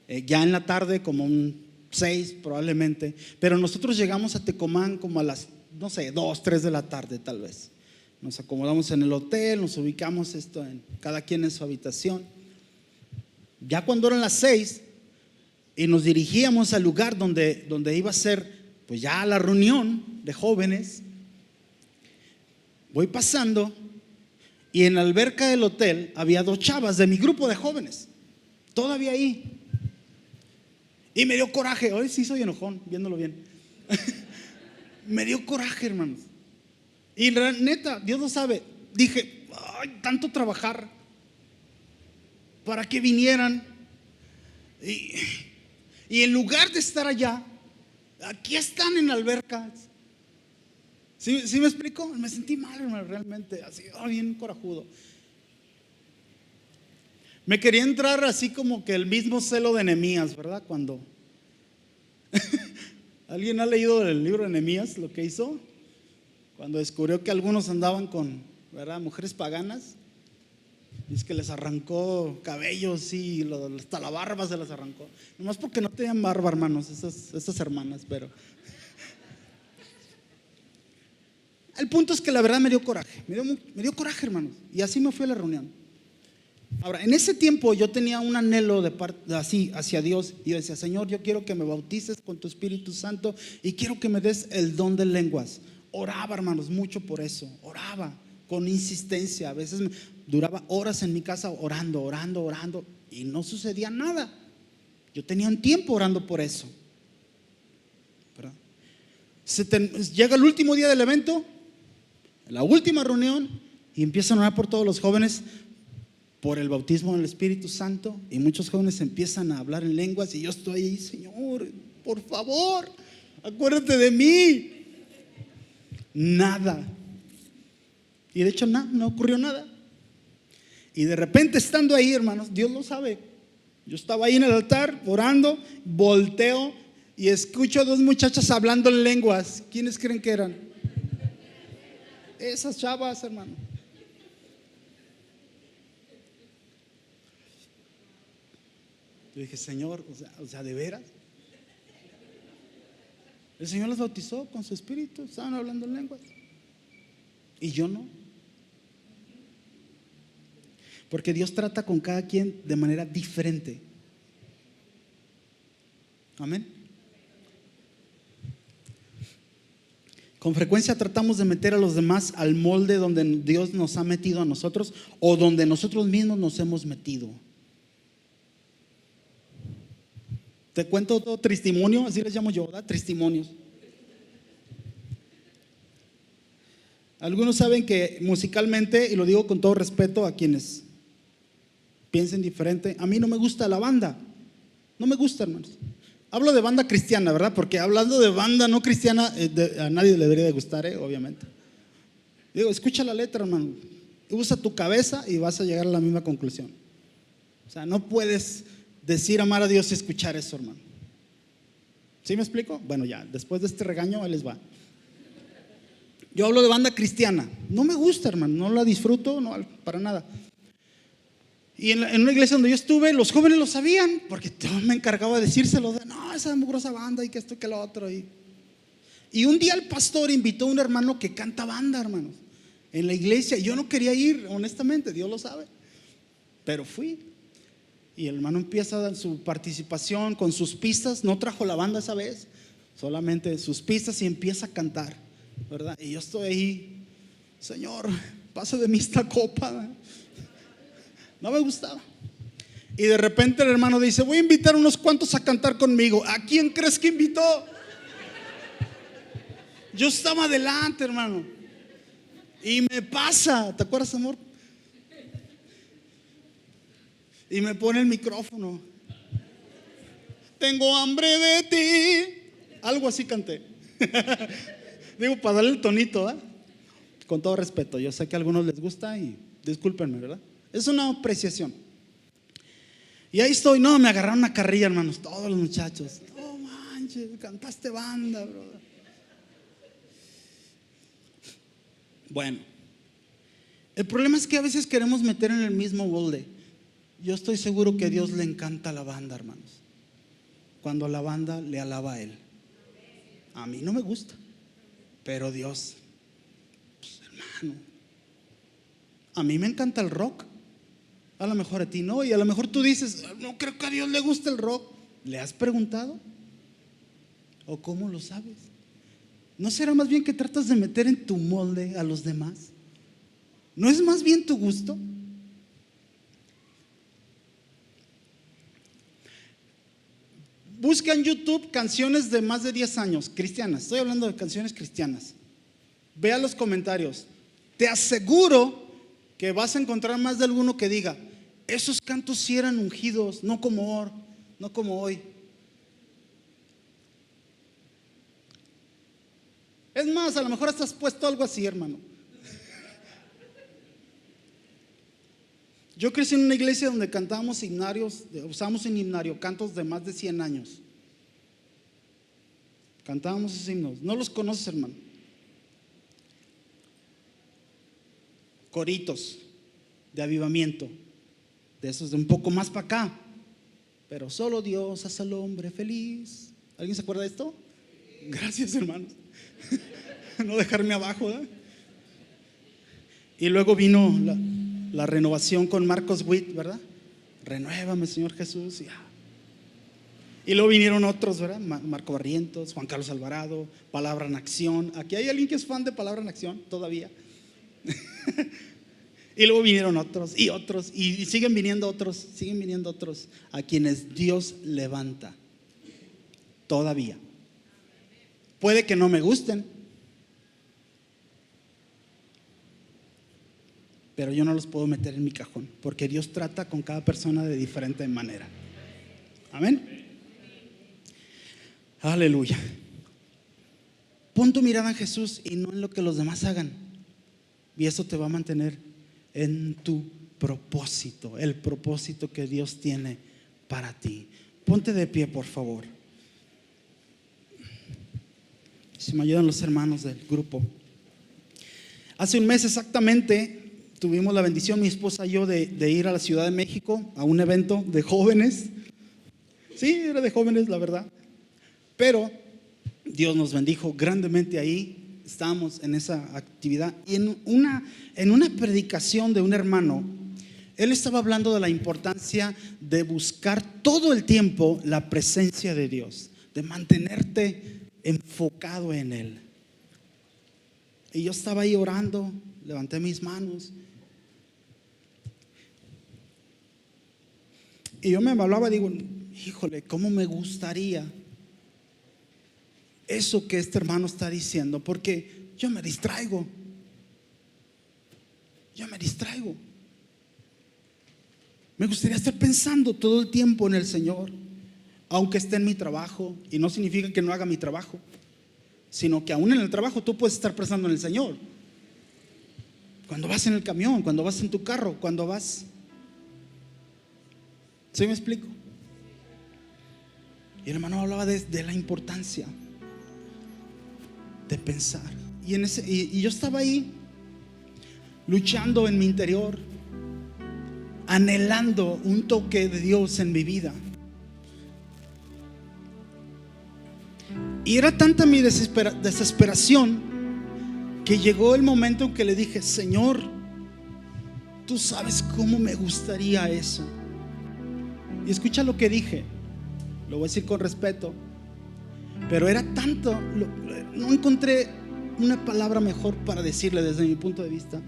Speaker 1: ya en la tarde, como un 6 probablemente, pero nosotros llegamos a Tecomán como a las, no sé, 2, 3 de la tarde tal vez. Nos acomodamos en el hotel, nos ubicamos en cada quien en su habitación. Ya cuando eran las 6 y nos dirigíamos al lugar donde iba a ser pues ya la reunión de jóvenes, voy pasando y en la alberca del hotel había 2 chavas de mi grupo de jóvenes, todavía ahí. Y me dio coraje. Hoy sí soy enojón, viéndolo bien. Me dio coraje, hermanos. Y neta, Dios lo sabe. Dije, ay, tanto trabajar para que vinieran. Y en lugar de estar allá, aquí están en la alberca. ¿Sí me explico? Me sentí mal, hermano, realmente. Así, bien corajudo. Me quería entrar así como que el mismo celo de Nehemías, ¿verdad? Cuando ¿alguien ha leído el libro de Nehemías, lo que hizo? Cuando descubrió que algunos andaban con, ¿verdad?, mujeres paganas. Y es que les arrancó cabellos y hasta la barba se les arrancó. Nomás porque no tenían barba, hermanos, esas hermanas, pero el punto es que la verdad me dio coraje. Me dio coraje, hermanos. Y así me fui a la reunión. Ahora, en ese tiempo yo tenía un anhelo así hacia Dios. Y yo decía, Señor, yo quiero que me bautices con tu Espíritu Santo y quiero que me des el don de lenguas. Oraba, hermanos, mucho por eso. Oraba con insistencia. A veces duraba horas en mi casa orando, y no sucedía nada. Yo tenía un tiempo orando por eso, ¿verdad? Llega el último día del evento, la última reunión, y empiezan a orar por todos los jóvenes por el bautismo del Espíritu Santo, y muchos jóvenes empiezan a hablar en lenguas, y yo estoy ahí: Señor, por favor, acuérdate de mí. Nada. Y de hecho no ocurrió nada. Y de repente, estando ahí, hermanos, Dios lo sabe, yo estaba ahí en el altar orando, volteo y escucho a dos muchachas hablando en lenguas. ¿Quiénes creen que eran? Esas chavas, hermano. Yo dije: Señor, o sea, ¿de veras? El Señor los bautizó con su Espíritu, estaban hablando en lenguas, y yo no. Porque Dios trata con cada quien de manera diferente. Amén. Con frecuencia tratamos de meter a los demás al molde donde Dios nos ha metido a nosotros, o donde nosotros mismos nos hemos metido. Te cuento todo testimonio, así les llamo yo, ¿verdad? Testimonios. Algunos saben que musicalmente, y lo digo con todo respeto a quienes piensen diferente, a mí no me gusta la banda. No me gusta, hermanos. Hablo de banda cristiana, ¿verdad? Porque hablando de banda no cristiana, a nadie le debería de gustar, obviamente. Digo, escucha la letra, hermano. Usa tu cabeza y vas a llegar a la misma conclusión. O sea, no puedes decir amar a Dios y escuchar eso, hermano. ¿Sí me explico? Bueno, ya, después de este regaño, ahí les va. Yo hablo de banda cristiana. No me gusta, hermano, no la disfruto, no, para nada. Y en una iglesia donde yo estuve, los jóvenes lo sabían, porque yo me encargaba de decírselo, no, esa mugrosa banda y que esto y que lo otro. Y un día el pastor invitó a un hermano que canta banda, hermanos, en la iglesia. Yo no quería ir, honestamente, Dios lo sabe, pero fui. Y el hermano empieza su participación con sus pistas. No trajo la banda esa vez, solamente sus pistas, y empieza a cantar, ¿verdad? Y yo estoy ahí: Señor, pasa de mí esta copa. No me gustaba. Y de repente el hermano dice: voy a invitar a unos cuantos a cantar conmigo. ¿A quién crees que invitó? Yo estaba adelante, hermano, y me pasa, ¿te acuerdas, amor? Y me pone el micrófono: tengo hambre de ti. Algo así canté. Digo, para darle el tonito, ¿eh? Con todo respeto, yo sé que a algunos les gusta y discúlpenme, ¿verdad? Es una apreciación. Y ahí estoy, no, me agarraron una carrilla, hermanos, todos los muchachos. No manches, cantaste banda, bro. Bueno, el problema es que a veces queremos meter en el mismo molde. Yo estoy seguro que a Dios le encanta la banda, hermanos, cuando la banda le alaba a Él. A mí no me gusta, pero Dios, pues, hermano, a mí me encanta el rock. A lo mejor a ti no, y a lo mejor tú dices: no creo que a Dios le guste el rock. ¿Le has preguntado? ¿O cómo lo sabes? ¿No será más bien que tratas de meter en tu molde a los demás? ¿No es más bien tu gusto? Busca en YouTube canciones de más de 10 años, cristianas. Estoy hablando de canciones cristianas. Vea los comentarios. Te aseguro que vas a encontrar más de alguno que diga: esos cantos sí eran ungidos, no como hoy. Es más, a lo mejor hasta has puesto algo así, hermano. Yo crecí en una iglesia donde cantábamos himnarios, usamos en himnario cantos de más de 100 años. Cantábamos esos himnos. ¿No los conoces, hermano? Coritos de avivamiento, de esos de un poco más para acá. Pero solo Dios hace al hombre feliz. ¿Alguien se acuerda de esto? Gracias, hermanos. No dejarme abajo, ¿eh? Y luego vino la renovación con Marcos Witt, ¿verdad? Renuévame, Señor Jesús. Y luego vinieron otros, ¿verdad? Marco Barrientos, Juan Carlos Alvarado, Palabra en Acción. Aquí hay alguien que es fan de Palabra en Acción todavía. Y luego vinieron otros y otros, y siguen viniendo otros, a quienes Dios levanta todavía. Puede que no me gusten, pero yo no los puedo meter en mi cajón, porque Dios trata con cada persona de diferente manera. Amén. Aleluya. Pon tu mirada en Jesús y no en lo que los demás hagan, y eso te va a mantener en tu propósito, el propósito que Dios tiene para ti. Ponte de pie, por favor. Si me ayudan los hermanos del grupo. Hace un mes exactamente tuvimos la bendición, mi esposa y yo, de ir a la Ciudad de México a un evento de jóvenes. Sí, era de jóvenes, la verdad. Pero Dios nos bendijo grandemente ahí. Estábamos en esa actividad y en una predicación de un hermano, él estaba hablando de la importancia de buscar todo el tiempo la presencia de Dios, de mantenerte enfocado en Él. Y yo estaba ahí orando, levanté mis manos y yo me hablaba, digo, híjole, cómo me gustaría eso que este hermano está diciendo, porque yo me distraigo. Me gustaría estar pensando todo el tiempo en el Señor, aunque esté en mi trabajo. Y no significa que no haga mi trabajo, sino que aún en el trabajo tú puedes estar pensando en el Señor. Cuando vas en el camión, cuando vas en tu carro, cuando vas. ¿Sí me explico? Y el hermano hablaba de la importancia de pensar. Y yo estaba ahí luchando en mi interior, anhelando un toque de Dios en mi vida. Y era tanta mi desesperación que llegó el momento en que le dije: Señor, tú sabes cómo me gustaría eso. Y escucha lo que dije, lo voy a decir con respeto, pero era tanto, no encontré una palabra mejor para decirle desde mi punto de vista.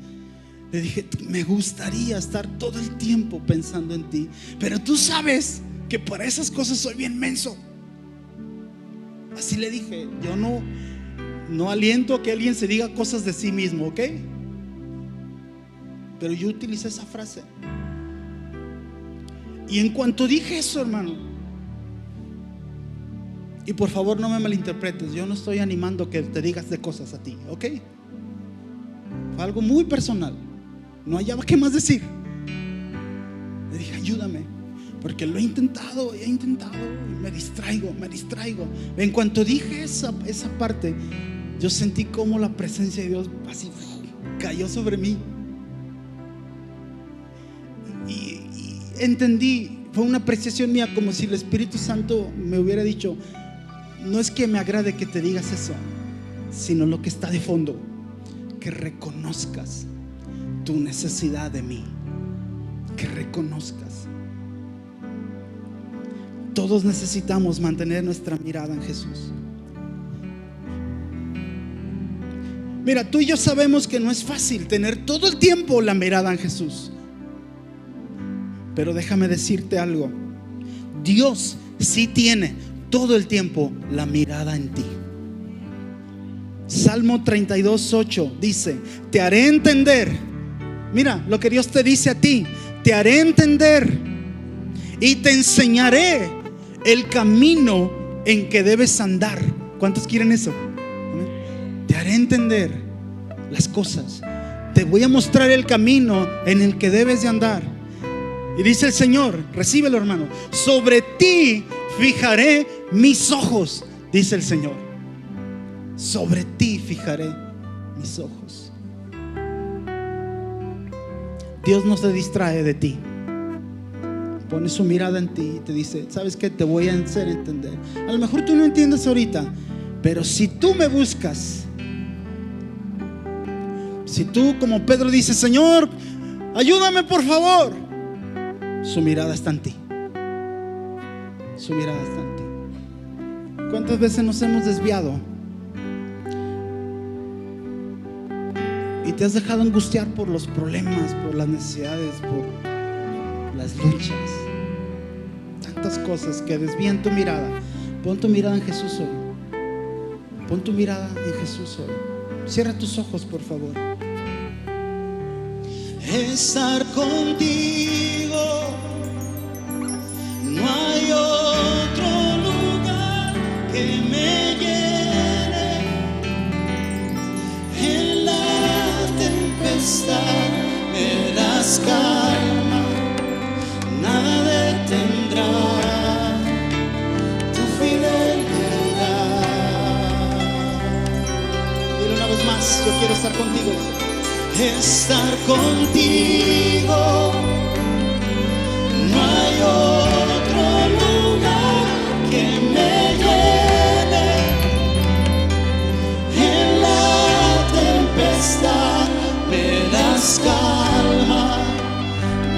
Speaker 1: Le dije: me gustaría estar todo el tiempo pensando en ti, pero tú sabes que para esas cosas soy bien menso. Así le dije. Yo no aliento a que alguien se diga cosas de sí mismo, ¿ok? Pero yo utilicé esa frase. Y en cuanto dije eso, hermano, y por favor no me malinterpretes, yo no estoy animando que te digas de cosas a ti, ¿ok? Fue algo muy personal, no hallaba qué más decir. Le dije: ayúdame, porque lo he intentado y me distraigo. En cuanto dije esa parte, yo sentí como la presencia de Dios así cayó sobre mí. Y entendí, fue una apreciación mía, como si el Espíritu Santo me hubiera dicho: no es que me agrade que te digas eso, sino lo que está de fondo, que reconozcas tu necesidad de mí, que reconozcas. Todos necesitamos mantener nuestra mirada en Jesús. Mira, tú y yo sabemos que no es fácil tener todo el tiempo la mirada en Jesús, pero déjame decirte algo: Dios sí tiene todo el tiempo la mirada en ti. Salmo 32:8 dice: te haré entender. Mira lo que Dios te dice a ti: te haré entender y te enseñaré el camino en que debes andar. ¿Cuántos quieren eso? Te haré entender las cosas, te voy a mostrar el camino en el que debes de andar. Y dice el Señor, recíbelo, hermano: sobre ti fijaré mis ojos, dice el Señor. Sobre ti fijaré mis ojos. Dios no se distrae de ti. Pone su mirada en ti y te dice: ¿sabes qué? Te voy a hacer entender. A lo mejor tú no entiendes ahorita, pero si tú me buscas, si tú, como Pedro, dice: Señor, ayúdame por favor, su mirada está en ti. Su mirada está en ti. ¿Cuántas veces nos hemos desviado? y te has dejado angustiar por los problemas, por las necesidades, por las luchas, tantas cosas que desvían tu mirada, pon tu mirada en Jesús hoy. Pon tu mirada en Jesús hoy. Cierra tus ojos, por favor. Estar contigo, no hay otro lugar que me llene. En la tempestad me das calma, nada detendrá tu fidelidad. Dile una vez más, yo quiero estar contigo. Estar contigo, no hay otro lugar que me llene. En la tempestad me das calma,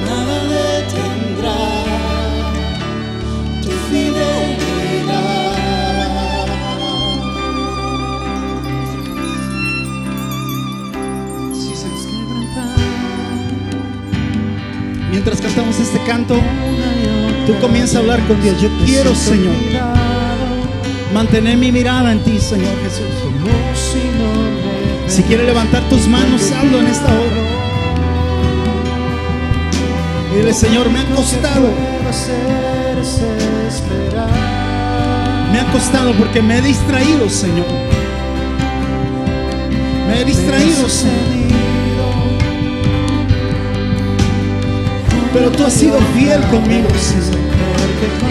Speaker 1: nada detendrá tu fidelidad. Si se quebrantar. Mientras cantamos este canto, tú comienzas a hablar con Dios. Yo quiero, Señor, mantener mi mirada en ti, Señor Jesús. Si quieres levantar tus manos, hazlo en esta hora. Dile: Señor, me ha costado. Me ha costado porque me he distraído, Señor. Me he distraído, Señor. Pero tú has sido fiel conmigo, Señor.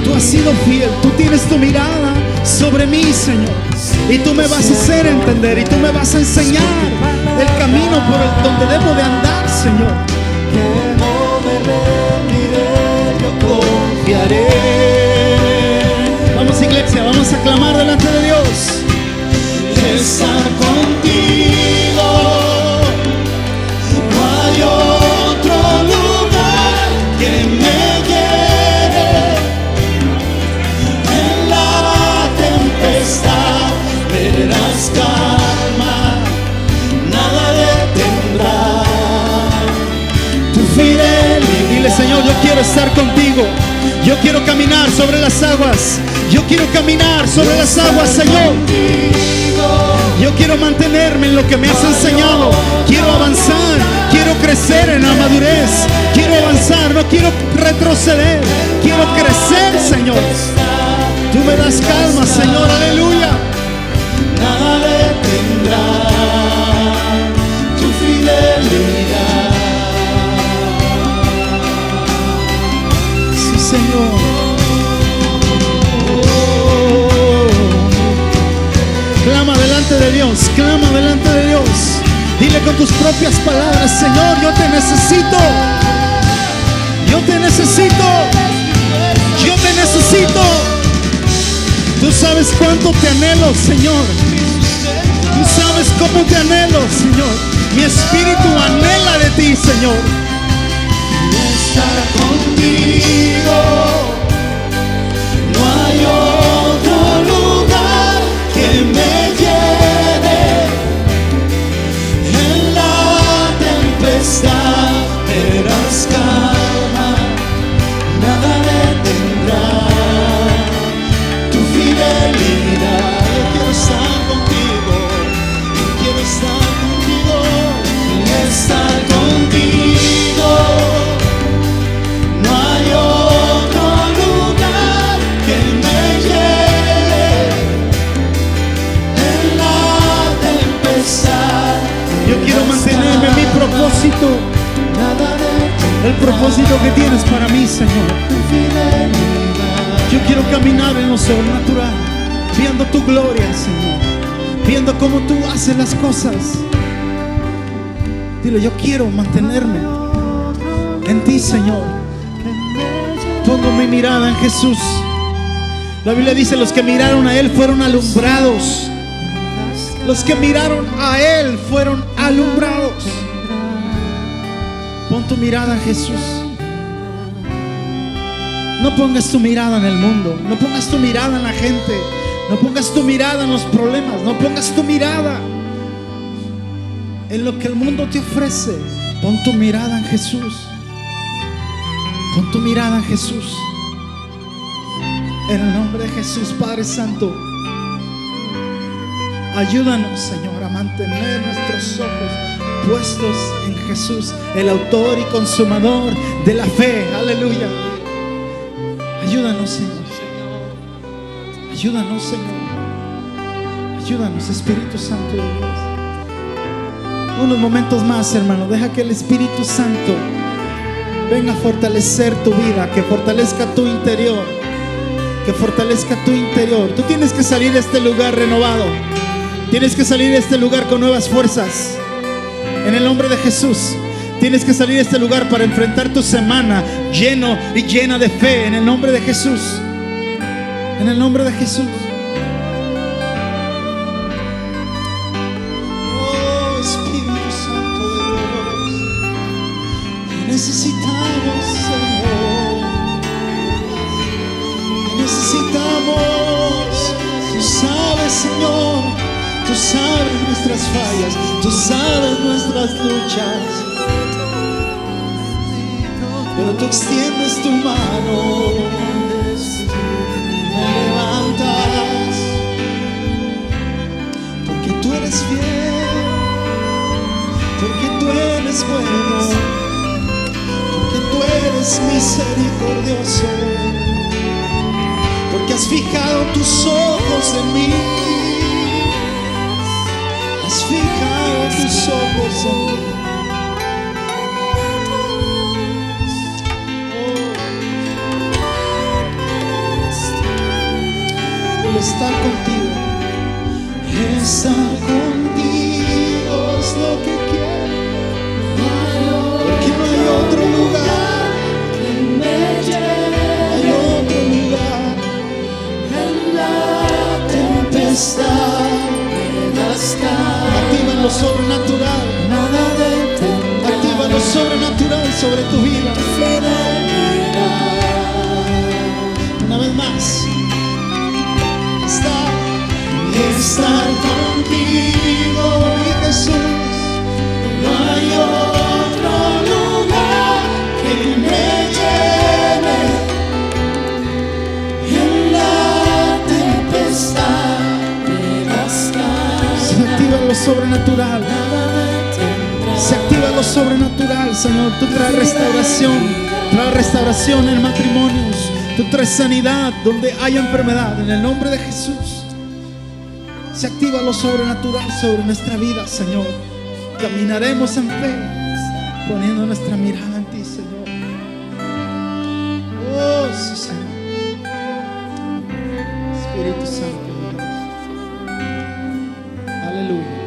Speaker 1: Tú has sido fiel. Tú tienes tu mirada sobre mí, Señor. Y tú me vas a hacer entender. Y tú me vas a enseñar el camino por el donde debo de andar, Señor. Que no me rendiré, yo confiaré. Vamos, iglesia, vamos a clamar delante de Dios. Estar contigo, no hay otro lugar que me llene. En la tempestad me das calma, nada detendrá tu fidelidad. Dile: Señor, yo quiero estar contigo. Yo quiero caminar sobre las aguas. Yo quiero caminar sobre las aguas, Señor. Yo quiero mantenerme en lo que me has enseñado. Quiero avanzar, quiero crecer en la madurez. Quiero avanzar, no quiero retroceder. Quiero crecer, Señor. Tú me das calma, Señor, aleluya. Nada detendrá tu fidelidad. Sí, Señor. Clama delante de Dios, clama delante de Dios. Dile con tus propias palabras: Señor, yo te necesito. Yo te necesito. Yo te necesito. Tú sabes cuánto te anhelo, Señor. Tú sabes cómo te anhelo, Señor. Mi espíritu anhela de ti, Señor. Estar contigo, no hay otro lugar que me llene. En la tempestad me das calma, nada detendrá tu fidelidad. Yo quiero estar contigo, yo quiero estar contigo, estar contigo. No hay otro lugar que me llene. En la tempestad yo quiero mantenerme en mi propósito, el propósito que tienes para mí, Señor. Yo quiero caminar en lo sobrenatural, viendo tu gloria, Señor, viendo cómo tú haces las cosas. Dile: yo quiero mantenerme en ti, Señor. Pongo mi mirada en Jesús. La Biblia dice: los que miraron a Él fueron alumbrados. Los que miraron a Él fueron alumbrados. Pon tu mirada en Jesús. No pongas tu mirada en el mundo. No pongas tu mirada en la gente. No pongas tu mirada en los problemas. No pongas tu mirada en lo que el mundo te ofrece. Pon tu mirada en Jesús. Pon tu mirada en Jesús. En el nombre de Jesús, Padre Santo, ayúdanos, Señor, a mantener nuestros ojos puestos en Jesús, el autor y consumador de la fe. Aleluya. Ayúdanos, Señor. Ayúdanos, Señor. Ayúdanos, Espíritu Santo de Dios. Unos momentos más, hermano. Deja que el Espíritu Santo venga a fortalecer tu vida, que fortalezca tu interior, que fortalezca tu interior. Tú tienes que salir de este lugar renovado. Tienes que salir de este lugar con nuevas fuerzas. En el nombre de Jesús. Tienes que salir de este lugar para enfrentar tu semana lleno y llena de fe. En el nombre de Jesús. En el nombre de Jesús. Oh, Espíritu Santo de Dios, te necesitamos, Señor. Te necesitamos. Tú sabes, Señor. Tú sabes nuestras fallas. Tú sabes nuestras luchas. Pero tú extiendes tu mano, me levantas, porque tú eres fiel, porque tú eres bueno, porque tú eres misericordioso, porque has fijado tus ojos en mí, has fijado tus ojos en mí. Estar contigo, estar contigo es lo que quiero, porque no hay otro lugar que me lleve, no hay otro lugar en la tempestad. Activa lo sobrenatural, activa lo sobrenatural sobre tu vida. Una vez más. Estar contigo, mi Jesús. No hay otro lugar que me lleve en la tempestad de las calles. Se activa lo sobrenatural. Se activa lo sobrenatural, Señor. Tú traes restauración en matrimonios. Tú traes sanidad donde hay enfermedad. En el nombre de Jesús. Se activa lo sobrenatural sobre nuestra vida, Señor. Caminaremos en fe, poniendo nuestra mirada en ti, Señor. Oh, sí, Señor. Espíritu Santo de Dios. Aleluya.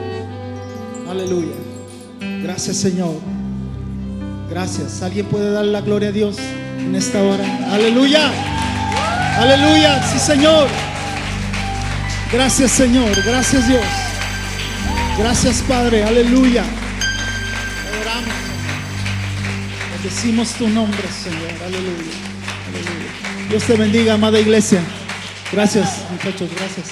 Speaker 1: Aleluya. Gracias, Señor. Gracias. ¿Alguien puede darle la gloria a Dios en esta hora? Aleluya. Aleluya. Sí, Señor. Gracias, Señor. Gracias, Dios. Gracias, Padre. Aleluya. Oramos, Señor. Bendecimos tu nombre, Señor. Aleluya. Aleluya. Dios te bendiga, amada iglesia. Gracias, muchachos. Gracias.